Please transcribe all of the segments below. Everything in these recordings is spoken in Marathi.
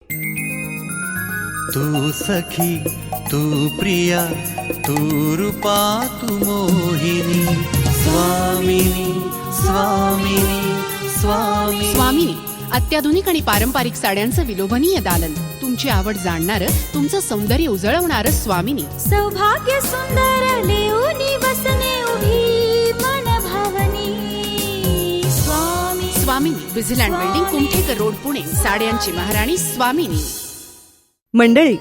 तू सखी, तू प्रिया, तू रूपा, तू मोहिनी. स्वामिनी, स्वामिनी, स्वामिनी. स्वामिनी अत्याधुनिक आणि पारंपरिक साड्यांचं विलोभनीय दालन. तुमची आवड जाणणारं, तुमचं सौंदर्य उजळवणारं स्वामिनी. सौभाग्य सुंदर लेऊनी वसने उभी मन भावनी. स्वामिनी विझिलँड बिल्डिंग, कुमठेकर रोड, पुणे. साड्यांची महाराणी स्वामिनी. मंडळी,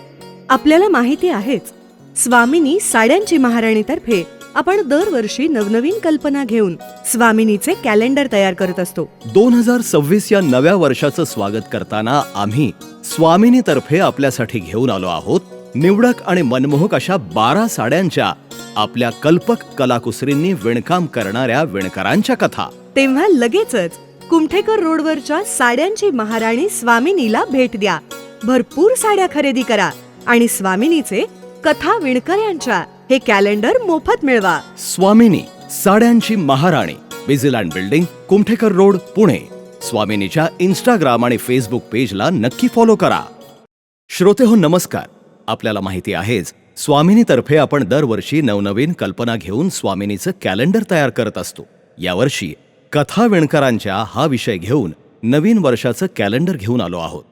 आपल्याला माहिती आहेच, स्वामिनी साड्यांची महाराणीतर्फे आपण दरवर्षी नवनवीन कल्पना घेऊन स्वामिनीचे कॅलेंडर तयार करत असतो. 2026 या नव्या वर्षाचं स्वागत करताना आम्ही स्वामिनीतर्फे आपल्यासाठी घेऊन आलो आहोत निवडक आणि मनमोहक अशा 12 साड्यांच्या आपल्या कल्पक कलाकुसरींनी विणकाम करणाऱ्या विणकरांच्या कथा. तेव्हा लगेचच कुमठेकर रोडवरच्या साड्यांची महाराणी स्वामिनीला भेट द्या. भरपूर साड्या खरेदी करा आणि स्वामिनीचे कथा विणकऱ्यांच्या हे कॅलेंडर मोफत मिळवा. स्वामिनी साड्यांची महाराणी, विझिलँड बिल्डिंग, कुमठेकर रोड, पुणे. स्वामिनीच्या इंस्टाग्राम आणि फेसबुक पेजला नक्की फॉलो करा. श्रोतेहो नमस्कार. आपल्याला माहिती आहेच, स्वामिनीतर्फे आपण दरवर्षी नवनवीन कल्पना घेऊन स्वामिनीचं कॅलेंडर तयार करत असतो. यावर्षी कथा विणकरांच्या हा विषय घेऊन नवीन वर्षाचं कॅलेंडर घेऊन आलो आहोत.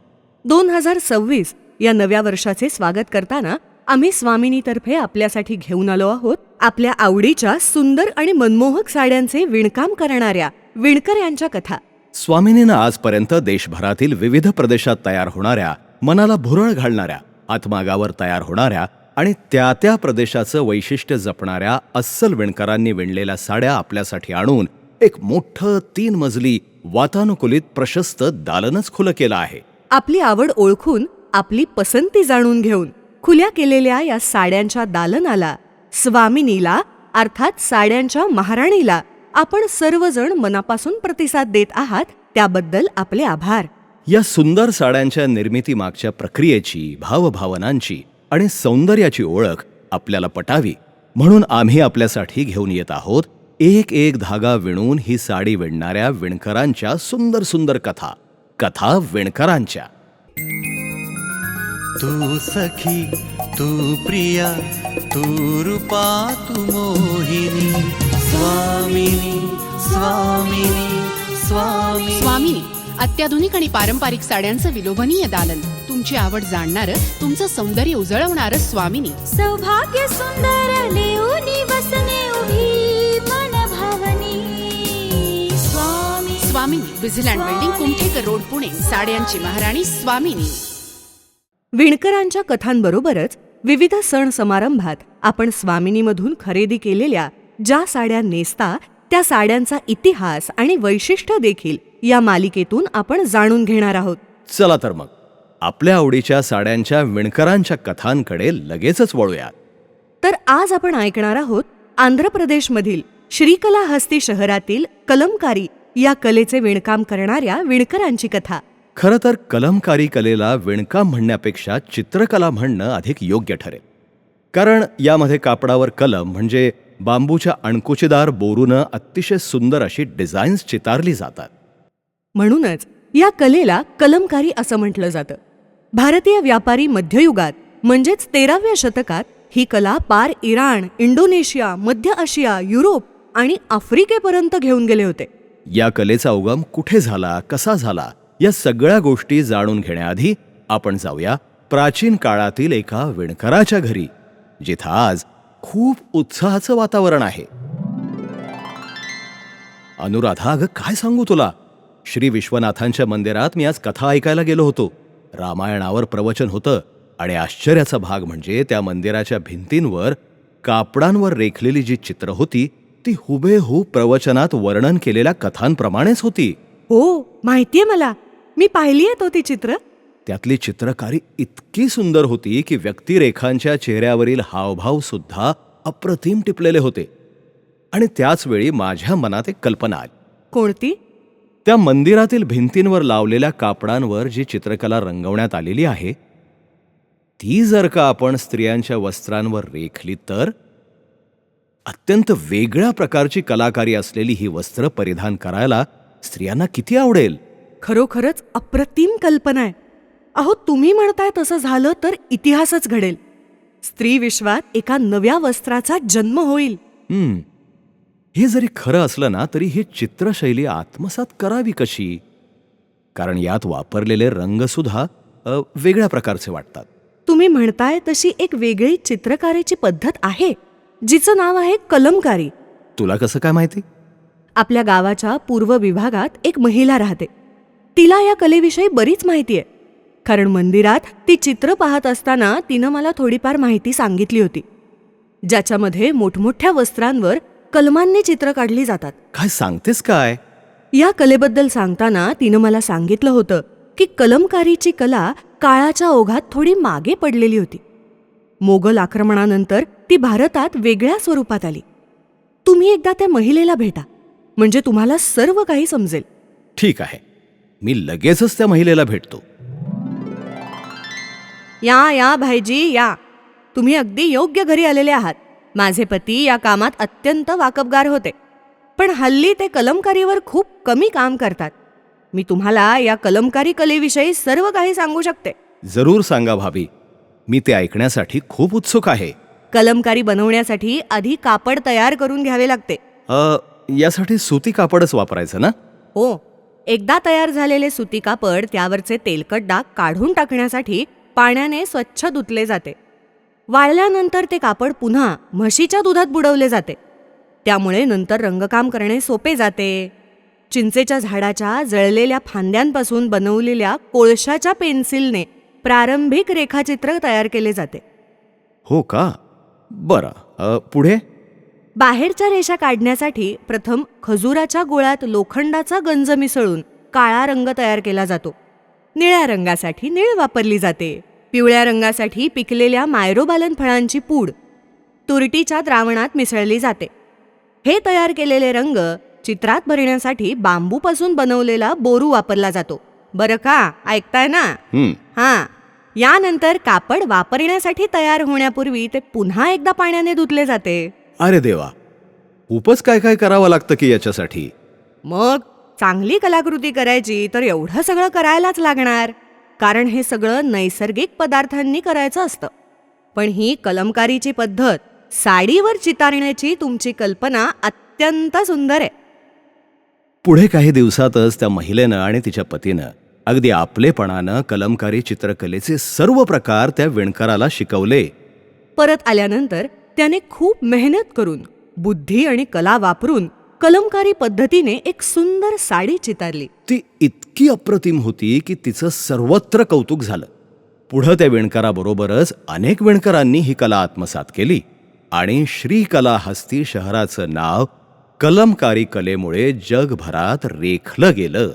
2026 या नव्या वर्षाचे स्वागत करताना आम्ही स्वामिनीतर्फे आपल्यासाठी घेऊन आलो आहोत आपल्या आवडीच्या सुंदर आणि मनमोहक साड्यांचे विणकाम करणाऱ्या विणकऱ्यांच्या कथा. स्वामिनीनं आजपर्यंत देशभरातील विविध प्रदेशात तयार होणाऱ्या, मनाला भुरळ घालणाऱ्या, हातमागावर तयार होणाऱ्या आणि त्या प्रदेशाचं वैशिष्ट्य जपणाऱ्या अस्सल विणकरांनी विणलेल्या साड्या आपल्यासाठी आणून एक मोठं 3 मजली वातानुकूलित प्रशस्त दालनच खुलं केलं आहे. आपली आवड ओळखून, आपली पसंती जाणून घेऊन खुल्या केलेल्या या साड्यांच्या दालनाला, स्वामिनीला अर्थात साड्यांच्या महाराणीला आपण सर्वजण मनापासून प्रतिसाद देत आहात, त्याबद्दल आपले आभार. या सुंदर साड्यांच्या निर्मितीमागच्या प्रक्रियेची, भावभावनांची आणि सौंदर्याची ओळख आपल्याला पटावी म्हणून आम्ही आपल्यासाठी घेऊन येत आहोत एक धागा विणून ही साडी विणणाऱ्या विणकरांच्या सुंदर सुंदर कथा. कथा विणकरांच्या. तू सखी, तू प्रिया, तू रूपा, तू मोहिनी. स्वामिनी, स्वामिनी, स्वामिनी. स्वामिनी अत्याधुनिक आणि पारंपरिक साड्यांचं विलोभनीय दालन. तुमची आवड जाणणारं, तुमचं सौंदर्य उजळवणारं स्वामिनी. सौभाग्य सुंदर लेऊनी वसने उभी मन भावनी. स्वामिनी विझिलँड बिल्डिंग, कुमठेकर रोड, पुणे. साड्यांची महाराणी स्वामिनी. विणकरांच्या कथांबरोबरच विविध सण समारंभात आपण स्वामिनीमधून खरेदी केलेल्या ज्या साड्या नेसता, त्या साड्यांचा इतिहास आणि वैशिष्ट्य देखील या मालिकेतून आपण जाणून घेणार आहोत. चला तर मग आपल्या आवडीच्या साड्यांच्या विणकरांच्या कथांकडे लगेचच वळूयात. तर आज आपण ऐकणार आहोत आंध्र प्रदेशमधील श्रीकलाहस्ती शहरातील कलमकारी या कलेचे विणकाम करणाऱ्या विणकरांची कथा. खरं तर कलमकारी कलेला विणकाम म्हणण्यापेक्षा चित्रकला म्हणणं अधिक योग्य ठरेल. कारण यामध्ये कापडावर कलम म्हणजे बांबूच्या अणकुचीदार बोरूनं अतिशय सुंदर अशी डिझाईन्स चितारली जातात. म्हणूनच या कलेला कलमकारी असं म्हटलं जातं. भारतीय व्यापारी मध्ययुगात म्हणजेच 13व्या शतकात ही कला पार इराण, इंडोनेशिया, मध्य आशिया, युरोप आणि आफ्रिकेपर्यंत घेऊन गेले होते. या कलेचा उगम कुठे झाला, कसा झाला, या सगळ्या गोष्टी जाणून घेण्याआधी आपण जाऊया प्राचीन काळातील एका विणकराच्या घरी, जिथं आज खूप उत्साहाचं वातावरण आहे. अनुराधा, अगं काय सांगू तुला, श्री विश्वनाथांच्या मंदिरात मी आज कथा ऐकायला गेलो होतो. रामायणावर प्रवचन होतं आणि आश्चर्याचा भाग म्हणजे त्या मंदिराच्या भिंतींवर कापडांवर रेखलेली जी चित्र होती ती हुबेहूब प्रवचनात वर्णन केलेल्या कथांप्रमाणेच होती. हो, माहितीये मला, मी पाहिली तो ती चित्र. त्यातली चित्रकारी इतकी सुंदर होती की व्यक्तिरेखांच्या चेहऱ्यावरील हावभाव सुद्धा अप्रतिम टिपलेले होते. आणि त्याच वेळी माझ्या मनात एक कल्पना आली. कोणती? त्या मंदिरातील भिंतींवर लावलेल्या कापडांवर जी चित्रकला रंगवण्यात आलेली आहे ती जर का आपण स्त्रियांच्या वस्त्रांवर रेखली तर अत्यंत वेगळ्या प्रकारची कलाकारी असलेली ही वस्त्र परिधान करायला स्त्रियांना किती आवडेल. खरोखरच अप्रतिम कल्पना आहे. अहो, तुम्ही म्हणताय तसं झालं तर इतिहासच घडेल. स्त्री विश्वात एका नव्या वस्त्राचा जन्म होईल. हे जरी खरं असलं ना तरी ही चित्रशैली आत्मसात करावी कशी? कारण यात वापरलेले रंग सुद्धा वेगळ्या प्रकारचे वाटतात. तुम्ही म्हणताय तशी एक वेगळी चित्रकाराची पद्धत आहे, जिचं नाव आहे कलमकारी. तुला कसं काय माहिती? आपल्या गावाच्या पूर्व विभागात एक महिला राहते. तिला या कलेविषयी बरीच माहिती आहे. कारण मंदिरात ती चित्र पाहत असताना तिनं मला थोडीफार माहिती सांगितली होती, ज्याच्यामध्ये मोठमोठ्या वस्त्रांवर कलमांनी चित्र काढली जातात. काय सांगतेस काय? या कलेबद्दल सांगताना तिनं मला सांगितलं होतं की कलमकारीची कला काळाच्या ओघात थोडी मागे पडलेली होती. मोगल आक्रमणानंतर ती भारतात वेगळ्या स्वरूपात आली. तुम्ही एकदा त्या महिलेला भेटा, म्हणजे तुम्हाला सर्व काही समजेल. ठीक आहे, मी लगेचच त्या महिलेला भेटतो. या भाईजी या. तुम्ही अगदी योग्य घरी आलेले आहात. माझे पती या कामात अत्यंत वाकबगार होते, पण हल्ली ते कलमकारीवर खूप कमी काम करतात. मी तुम्हाला या कलमकारी कलेविषयी सर्व काही सांगू शकते. जरूर सांगा भाभी, मी ते ऐकण्यासाठी खूप उत्सुक आहे. कलमकारी बनवण्यासाठी आधी कापड तयार करून घ्यावे लागते. यासाठी सुती कापडच वापरायचं ना? हो, एकदा तयार झालेले सुती कापड त्यावरचे तेलकट डाग काढून टाकण्यासाठी पाण्याने स्वच्छ धुतले जाते. वाळल्यानंतर ते कापड पुन्हा म्हशीच्या दुधात बुडवले जाते. त्यामुळे नंतर रंगकाम करणे सोपे जाते. चिंचेच्या झाडाच्या जळलेल्या फांद्यांपासून बनवलेल्या कोळशाच्या पेन्सिलने प्रारंभिक रेखाचित्र तयार केले जाते. हो का? बरं, पुढे? बाहेरच्या रेषा काढण्यासाठी प्रथम खजुराच्या गोळ्यात लोखंडाचा गंज मिसळून काळा रंग तयार केला जातो. निळ्या रंगासाठी निळ वापरली जाते. पिवळ्या रंगासाठी पिकलेल्या मायरोबालन फळांची पूड तुरटीच्या द्रावणात मिसळली जाते. हे तयार केलेले रंग चित्रात भरण्यासाठी बांबूपासून बनवलेला बोरू वापरला जातो. बरं का? ऐकताय ना? हां. यानंतर कापड वापरण्यासाठी तयार होण्यापूर्वी ते पुन्हा एकदा पाण्याने धुतले जाते. अरे देवा, खूपच काय काय करावं लागतं की याच्यासाठी. मग चांगली कलाकृती करायची तर एवढं सगळं करायलाच लागणार, कारण हे सगळं नैसर्गिक पदार्थांनी करायचं असतं. पण ही कलमकारीची पद्धत साडीवर चितारण्याची तुमची कल्पना अत्यंत सुंदर आहे. पुढे काही दिवसातच त्या महिलेनं आणि तिच्या पतीनं अगदी आपलेपणानं कलमकारी चित्रकलेचे सर्व प्रकार त्या विणकराला शिकवले. परत आल्यानंतर त्याने खूप मेहनत करून, बुद्धी आणि कला वापरून कलमकारी पद्धतीने एक सुंदर साडी चितारली. ती इतकी अप्रतिम होती की तिचं सर्वत्र कौतुक झालं. पुढं त्या विणकराबरोबरच अनेक विणकरांनी ही कला आत्मसात केली आणि श्रीकलाहस्ती शहराचं नाव कलमकारी कलेमुळे जगभरात रेखलं गेलं.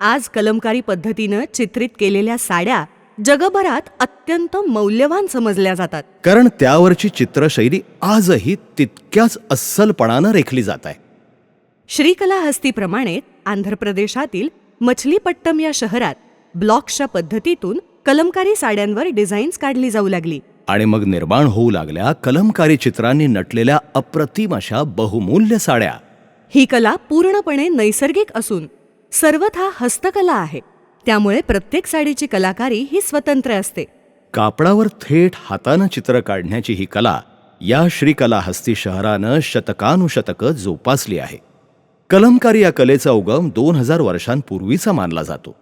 आज कलमकारी पद्धतीनं चित्रित केलेल्या साड्या जगभरात अत्यंत मौल्यवान समजल्या जातात, कारण त्यावरची चित्रशैली आजही तितक्याच अस्सलपणानं रेखली जात आहे. श्रीकलाहस्तीप्रमाणे आंध्र प्रदेशातील मछलीपट्टम या शहरात ब्लॉक्सच्या पद्धतीतून कलमकारी साड्यांवर डिझाईन्स काढली जाऊ लागली. आणि मग निर्माण होऊ लागल्या कलमकारी चित्रांनी नटलेल्या अप्रतिम अशा बहुमूल्य साड्या. ही कला पूर्णपणे नैसर्गिक असून सर्वथा हस्तकला आहे. त्यामुळे प्रत्येक साडीची कलाकारी ही स्वतंत्र असते. कापडावर थेट हातानं चित्र काढण्याची ही कला या श्रीकलाहस्ती शहरानं शतकानुशतकं जोपासली आहे. कलमकारी या कलेचा उगम 2000 वर्षांपूर्वीचा मानला जातो.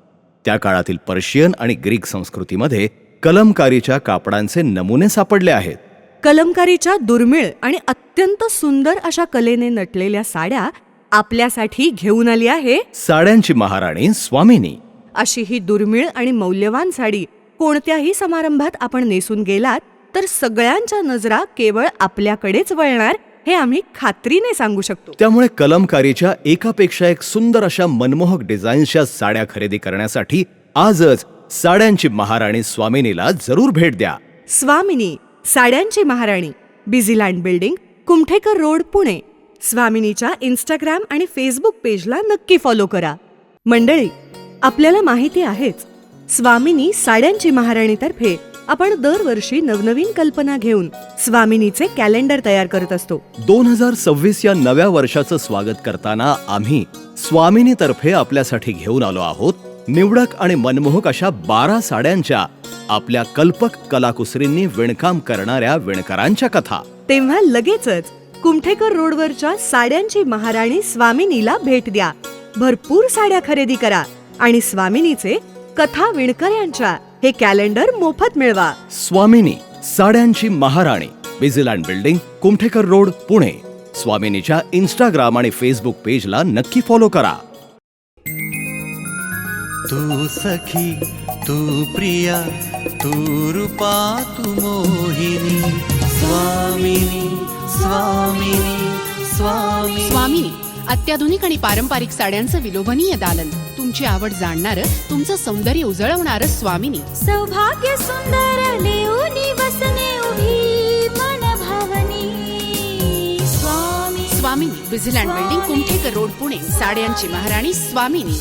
त्या काळातील पर्शियन आणि ग्रीक संस्कृतीमध्ये कलमकारीच्या कापडांचे नमुने सापडले आहेत. कलमकारीच्या दुर्मिळ आणि अत्यंत सुंदर अशा कलेने नटलेल्या साड्या आपल्यासाठी घेऊन आली आहे साड्यांची महाराणी स्वामिनी. अशी ही दुर्मिळ आणि मौल्यवान साडी कोणत्याही समारंभात आपण नेसून गेलात तर सगळ्यांच्या नजरा केवळ आपल्याकडेच वळणार, हे आम्ही खात्रीने सांगू शकतो. त्यामुळे कलमकारीच्या एकापेक्षा एक सुंदर अशा मनमोहक डिझाईन्सच्या साड्या खरेदी करण्यासाठी आजच साड्यांची महाराणी स्वामिनीला जरूर भेट द्या. स्वामिनी, साड्यांची महाराणी, Busyland building, Kumthekar road, Pune. स्वामिनीच्या इंस्टाग्राम आणि फेसबुक पेजला नक्की फॉलो करा. मंडळी, आपल्याला माहिती आहेच, स्वामिनी साड्यांची महाराणीतर्फे आपण दरवर्षी नवनवीन कल्पना घेऊन स्वामिनीचे कॅलेंडर तयार करत असतो. 2026 या नव्या वर्षाचं स्वागत करताना आम्ही स्वामिनीतर्फे आपल्यासाठी घेऊन आलो आहोत निवडक आणि मनमोहक अशा 12 साड्यांच्या आपल्या कल्पक कलाकुसरींनी विणकाम करणाऱ्या विणकरांच्या कथा. तेव्हा लगेचच कुमठेकर रोडवरच्या साड्यांची महाराणी स्वामिनीला भेट द्या. भरपूर साड्या खरेदी करा आणि स्वामिनीचे कथा विणकऱ्यांच्या हे कॅलेंडर मोफत मिळवा. स्वामिनी, साड्यांची महाराणी, विजिलँड बिल्डिंग, कुमठेकर रोड, पुणे. स्वामिनीच्या इंस्टाग्राम आणि फेसबुक पेजला नक्की फॉलो करा. तू सखी, तू प्रिया, तू रूपा, तू मोहिनी. स्वामिनी, स्वामिनी, स्वामिनी. स्वामिनी, अत्याधुनिक आणि पारंपरिक साड्यांचं विलोभनीय दालन. तुमची आवड जाणणारं, तुमचं सौंदर्य उजळवणारं स्वामिनी. सौभाग्य सुंदर लेऊनी वसने उभी मन भावनी. स्वामी स्वामिनी, विजिलँड बिल्डिंग, कुमठेकर रोड, पुणे. साड्यांची महाराणी स्वामिनी.